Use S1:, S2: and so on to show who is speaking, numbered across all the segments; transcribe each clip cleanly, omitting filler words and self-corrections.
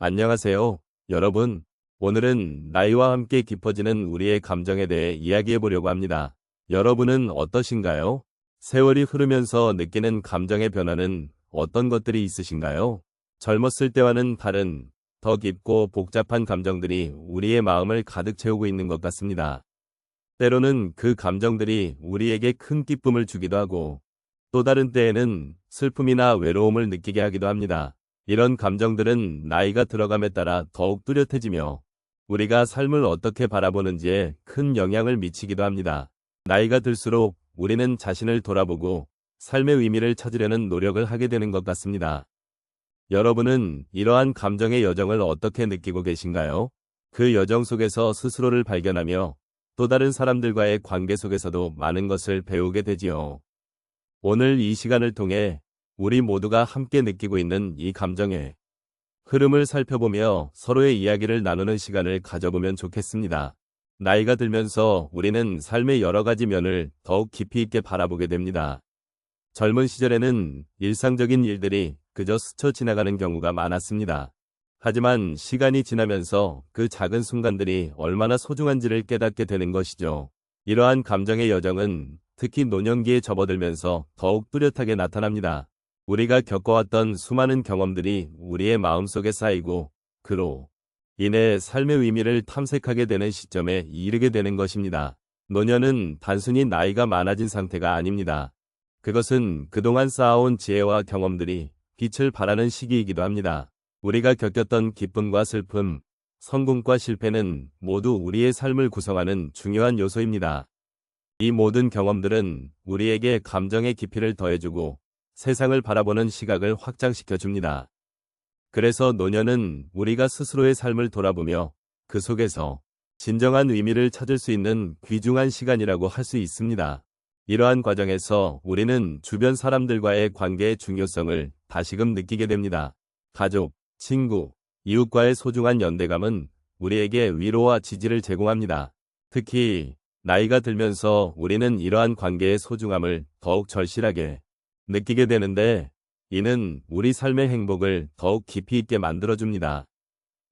S1: 안녕하세요, 여러분. 오늘은 나이와 함께 깊어지는 우리의 감정에 대해 이야기해 보려고 합니다. 여러분은 어떠신가요? 세월이 흐르면서 느끼는 감정의 변화는 어떤 것들이 있으신가요? 젊었을 때와는 다른 더 깊고 복잡한 감정들이 우리의 마음을 가득 채우고 있는 것 같습니다. 때로는 그 감정들이 우리에게 큰 기쁨을 주기도 하고 또 다른 때에는 슬픔이나 외로움을 느끼게 하기도 합니다. 이런 감정들은 나이가 들어감에 따라 더욱 뚜렷해지며 우리가 삶을 어떻게 바라보는지에 큰 영향을 미치기도 합니다. 나이가 들수록 우리는 자신을 돌아보고 삶의 의미를 찾으려는 노력을 하게 되는 것 같습니다. 여러분은 이러한 감정의 여정을 어떻게 느끼고 계신가요? 그 여정 속에서 스스로를 발견하며 또 다른 사람들과의 관계 속에서도 많은 것을 배우게 되지요. 오늘 이 시간을 통해 우리 모두가 함께 느끼고 있는 이 감정의 흐름을 살펴보며 서로의 이야기를 나누는 시간을 가져보면 좋겠습니다. 나이가 들면서 우리는 삶의 여러 가지 면을 더욱 깊이 있게 바라보게 됩니다. 젊은 시절에는 일상적인 일들이 그저 스쳐 지나가는 경우가 많았습니다. 하지만 시간이 지나면서 그 작은 순간들이 얼마나 소중한지를 깨닫게 되는 것이죠. 이러한 감정의 여정은 특히 노년기에 접어들면서 더욱 뚜렷하게 나타납니다. 우리가 겪어왔던 수많은 경험들이 우리의 마음속에 쌓이고 그로 인해 삶의 의미를 탐색하게 되는 시점에 이르게 되는 것입니다. 노년은 단순히 나이가 많아진 상태가 아닙니다. 그것은 그동안 쌓아온 지혜와 경험들이 빛을 발하는 시기이기도 합니다. 우리가 겪었던 기쁨과 슬픔, 성공과 실패는 모두 우리의 삶을 구성하는 중요한 요소입니다. 이 모든 경험들은 우리에게 감정의 깊이를 더해주고 세상을 바라보는 시각을 확장시켜 줍니다. 그래서 노년은 우리가 스스로의 삶을 돌아보며 그 속에서 진정한 의미를 찾을 수 있는 귀중한 시간이라고 할 수 있습니다. 이러한 과정에서 우리는 주변 사람들과의 관계의 중요성을 다시금 느끼게 됩니다. 가족, 친구, 이웃과의 소중한 연대감은 우리에게 위로와 지지를 제공합니다. 특히 나이가 들면서 우리는 이러한 관계의 소중함을 더욱 절실하게 느끼게 되는데 이는 우리 삶의 행복을 더욱 깊이 있게 만들어줍니다.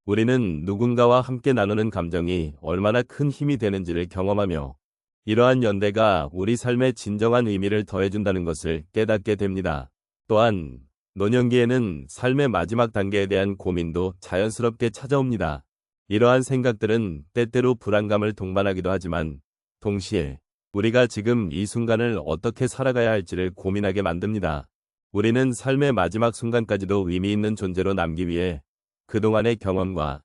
S1: 우리는 누군가와 함께 나누는 감정이 얼마나 큰 힘이 되는지를 경험하며 이러한 연대가 우리 삶의 진정한 의미를 더해준다는 것을 깨닫게 됩니다. 또한 노년기에는 삶의 마지막 단계에 대한 고민도 자연스럽게 찾아옵니다. 이러한 생각들은 때때로 불안감을 동반하기도 하지만 동시에 우리가 지금 이 순간을 어떻게 살아가야 할지를 고민하게 만듭니다. 우리는 삶의 마지막 순간까지도 의미 있는 존재로 남기 위해 그동안의 경험과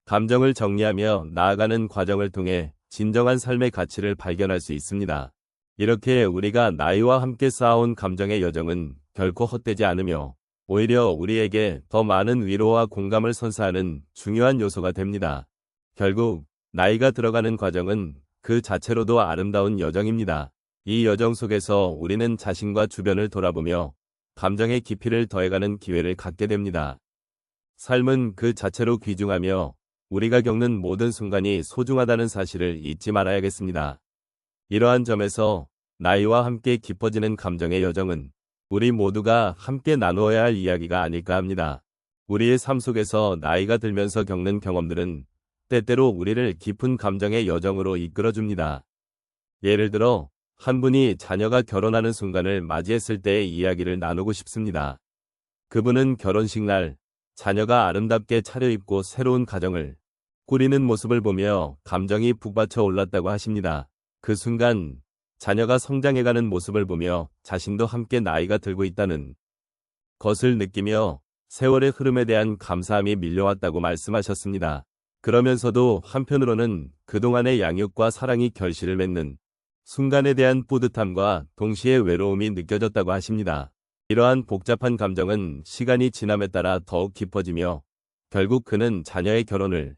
S1: 감정을 정리하며 나아가는 과정을 통해 진정한 삶의 가치를 발견할 수 있습니다. 이렇게 우리가 나이와 함께 쌓아온 감정의 여정은 결코 헛되지 않으며 오히려 우리에게 더 많은 위로와 공감을 선사하는 중요한 요소가 됩니다. 결국 나이가 들어가는 과정은 그 자체로도 아름다운 여정입니다. 이 여정 속에서 우리는 자신과 주변을 돌아보며 감정의 깊이를 더해가는 기회를 갖게 됩니다. 삶은 그 자체로 귀중하며 우리가 겪는 모든 순간이 소중하다는 사실을 잊지 말아야겠습니다. 이러한 점에서 나이와 함께 깊어지는 감정의 여정은 우리 모두가 함께 나누어야 할 이야기가 아닐까 합니다. 우리의 삶 속에서 나이가 들면서 겪는 경험들은 때때로 우리를 깊은 감정의 여정으로 이끌어줍니다. 예를 들어 한 분이 자녀가 결혼하는 순간을 맞이했을 때의 이야기를 나누고 싶습니다. 그분은 결혼식 날 자녀가 아름답게 차려입고 새로운 가정을 꾸리는 모습을 보며 감정이 북받쳐 올랐다고 하십니다. 그 순간 자녀가 성장해가는 모습을 보며 자신도 함께 나이가 들고 있다는 것을 느끼며 세월의 흐름에 대한 감사함이 밀려왔다고 말씀하셨습니다. 그러면서도 한편으로는 그동안의 양육과 사랑이 결실을 맺는 순간에 대한 뿌듯함과 동시에 외로움이 느껴졌다고 하십니다. 이러한 복잡한 감정은 시간이 지남에 따라 더욱 깊어지며 결국 그는 자녀의 결혼을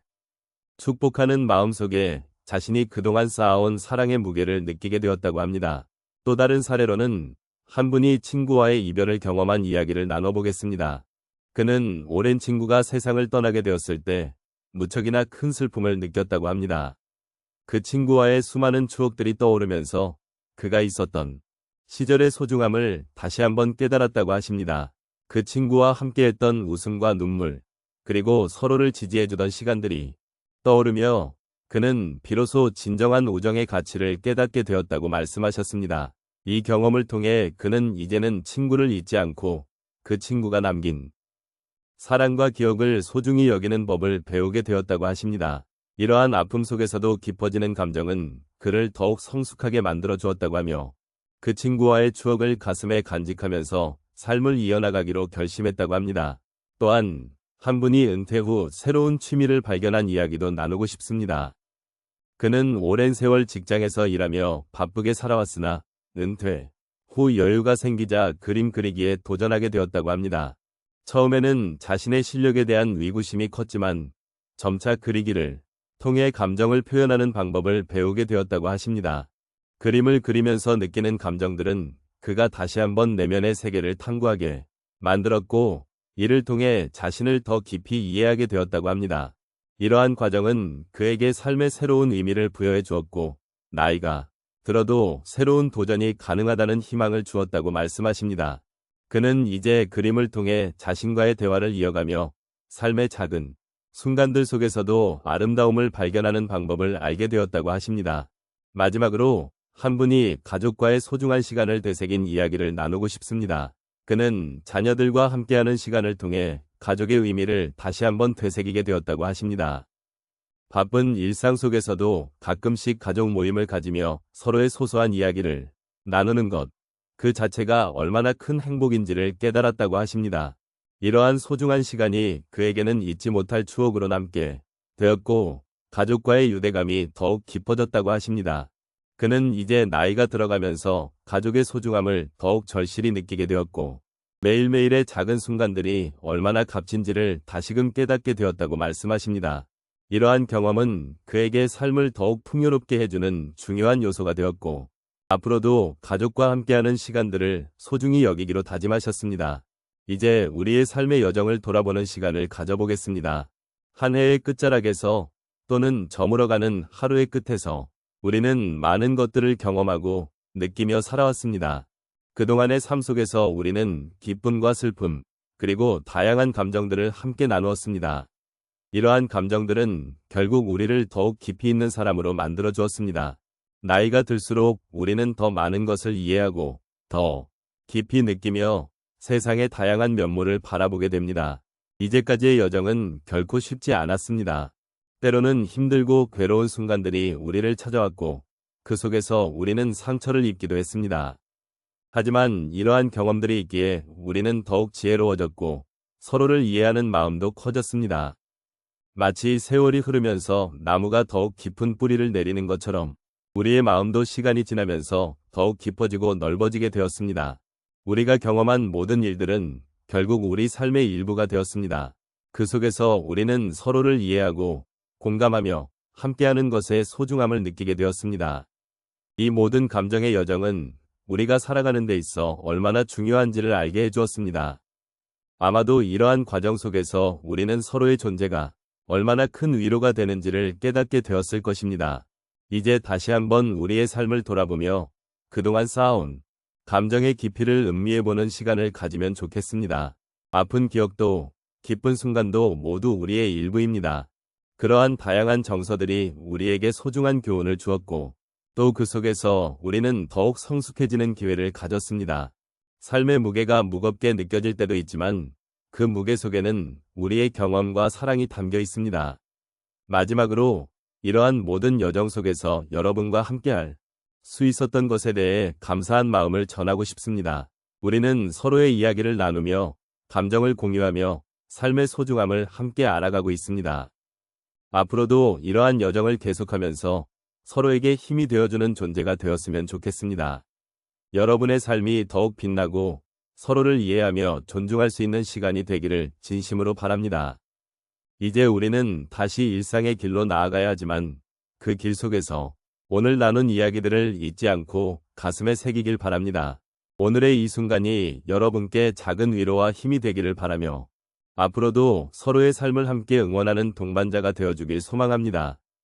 S1: 축복하는 마음속에 자신이 그동안 쌓아온 사랑의 무게를 느끼게 되었다고 합니다. 또 다른 사례로는 한 분이 친구와의 이별을 경험한 이야기를 나눠보겠습니다. 그는 오랜 친구가 세상을 떠나게 되었을 때 무척이나 큰 슬픔을 느꼈다고 합니다. 그 친구와의 수많은 추억들이 떠오르면서 그가 있었던 시절의 소중함을 다시 한번 깨달았다고 하십니다. 그 친구와 함께했던 웃음과 눈물, 그리고 서로를 지지해주던 시간들이 떠오르며 그는 비로소 진정한 우정의 가치를 깨닫게 되었다고 말씀하셨습니다. 이 경험을 통해 그는 이제는 친구를 잊지 않고 그 친구가 남긴 사랑과 기억을 소중히 여기는 법을 배우게 되었다고 하십니다. 이러한 아픔 속에서도 깊어지는 감정은 그를 더욱 성숙하게 만들어 주었다고 하며 그 친구와의 추억을 가슴에 간직하면서 삶을 이어나가기로 결심했다고 합니다. 또한 한 분이 은퇴 후 새로운 취미를 발견한 이야기도 나누고 싶습니다. 그는 오랜 세월 직장에서 일하며 바쁘게 살아왔으나 은퇴 후 여유가 생기자 그림 그리기에 도전하게 되었다고 합니다. 처음에는 자신의 실력에 대한 위구심이 컸지만 점차 그리기를 통해 감정을 표현하는 방법을 배우게 되었다고 하십니다. 그림을 그리면서 느끼는 감정들은 그가 다시 한번 내면의 세계를 탐구하게 만들었고 이를 통해 자신을 더 깊이 이해하게 되었다고 합니다. 이러한 과정은 그에게 삶의 새로운 의미를 부여해 주었고 나이가 들어도 새로운 도전이 가능하다는 희망을 주었다고 말씀하십니다. 그는 이제 그림을 통해 자신과의 대화를 이어가며 삶의 작은 순간들 속에서도 아름다움을 발견하는 방법을 알게 되었다고 하십니다. 마지막으로 한 분이 가족과의 소중한 시간을 되새긴 이야기를 나누고 싶습니다. 그는 자녀들과 함께하는 시간을 통해 가족의 의미를 다시 한번 되새기게 되었다고 하십니다. 바쁜 일상 속에서도 가끔씩 가족 모임을 가지며 서로의 소소한 이야기를 나누는 것, 그 자체가 얼마나 큰 행복인지를 깨달았다고 하십니다. 이러한 소중한 시간이 그에게는 잊지 못할 추억으로 남게 되었고 가족과의 유대감이 더욱 깊어졌다고 하십니다. 그는 이제 나이가 들어가면서 가족의 소중함을 더욱 절실히 느끼게 되었고 매일매일의 작은 순간들이 얼마나 값진지를 다시금 깨닫게 되었다고 말씀하십니다. 이러한 경험은 그에게 삶을 더욱 풍요롭게 해주는 중요한 요소가 되었고 앞으로도 가족과 함께하는 시간들을 소중히 여기기로 다짐하셨습니다. 이제 우리의 삶의 여정을 돌아보는 시간을 가져보겠습니다. 한 해의 끝자락에서 또는 저물어가는 하루의 끝에서 우리는 많은 것들을 경험하고 느끼며 살아왔습니다. 그동안의 삶 속에서 우리는 기쁨과 슬픔, 그리고 다양한 감정들을 함께 나누었습니다. 이러한 감정들은 결국 우리를 더욱 깊이 있는 사람으로 만들어 주었습니다. 나이가 들수록 우리는 더 많은 것을 이해하고 더 깊이 느끼며 세상의 다양한 면모를 바라보게 됩니다. 이제까지의 여정은 결코 쉽지 않았습니다. 때로는 힘들고 괴로운 순간들이 우리를 찾아왔고 그 속에서 우리는 상처를 입기도 했습니다. 하지만 이러한 경험들이 있기에 우리는 더욱 지혜로워졌고 서로를 이해하는 마음도 커졌습니다. 마치 세월이 흐르면서 나무가 더욱 깊은 뿌리를 내리는 것처럼 우리의 마음도 시간이 지나면서 더욱 깊어지고 넓어지게 되었습니다. 우리가 경험한 모든 일들은 결국 우리 삶의 일부가 되었습니다. 그 속에서 우리는 서로를 이해하고 공감하며 함께하는 것의 소중함을 느끼게 되었습니다. 이 모든 감정의 여정은 우리가 살아가는 데 있어 얼마나 중요한지를 알게 해주었습니다. 아마도 이러한 과정 속에서 우리는 서로의 존재가 얼마나 큰 위로가 되는지를 깨닫게 되었을 것입니다. 이제 다시 한번 우리의 삶을 돌아보며 그동안 쌓아온 감정의 깊이를 음미해보는 시간을 가지면 좋겠습니다. 아픈 기억도 기쁜 순간도 모두 우리의 일부입니다. 그러한 다양한 정서들이 우리에게 소중한 교훈을 주었고 또 그 속에서 우리는 더욱 성숙해지는 기회를 가졌습니다. 삶의 무게가 무겁게 느껴질 때도 있지만 그 무게 속에는 우리의 경험과 사랑이 담겨 있습니다. 마지막으로 이러한 모든 여정 속에서 여러분과 함께할 수 있었던 것에 대해 감사한 마음을 전하고 싶습니다. 우리는 서로의 이야기를 나누며 감정을 공유하며 삶의 소중함을 함께 알아가고 있습니다. 앞으로도 이러한 여정을 계속하면서 서로에게 힘이 되어주는 존재가 되었으면 좋겠습니다. 여러분의 삶이 더욱 빛나고 서로를 이해하며 존중할 수 있는 시간이 되기를 진심으로 바랍니다. 이제 우리는 다시 일상의 길로 나아가야 하지만 그 길 속에서 오늘 나눈 이야기들을 잊지 않고 가슴에 새기길 바랍니다. 오늘의 이 순간이 여러분께 작은 위로와 힘이 되기를 바라며 앞으로도 서로의 삶을 함께 응원하는 동반자가 되어주길 소망합니다.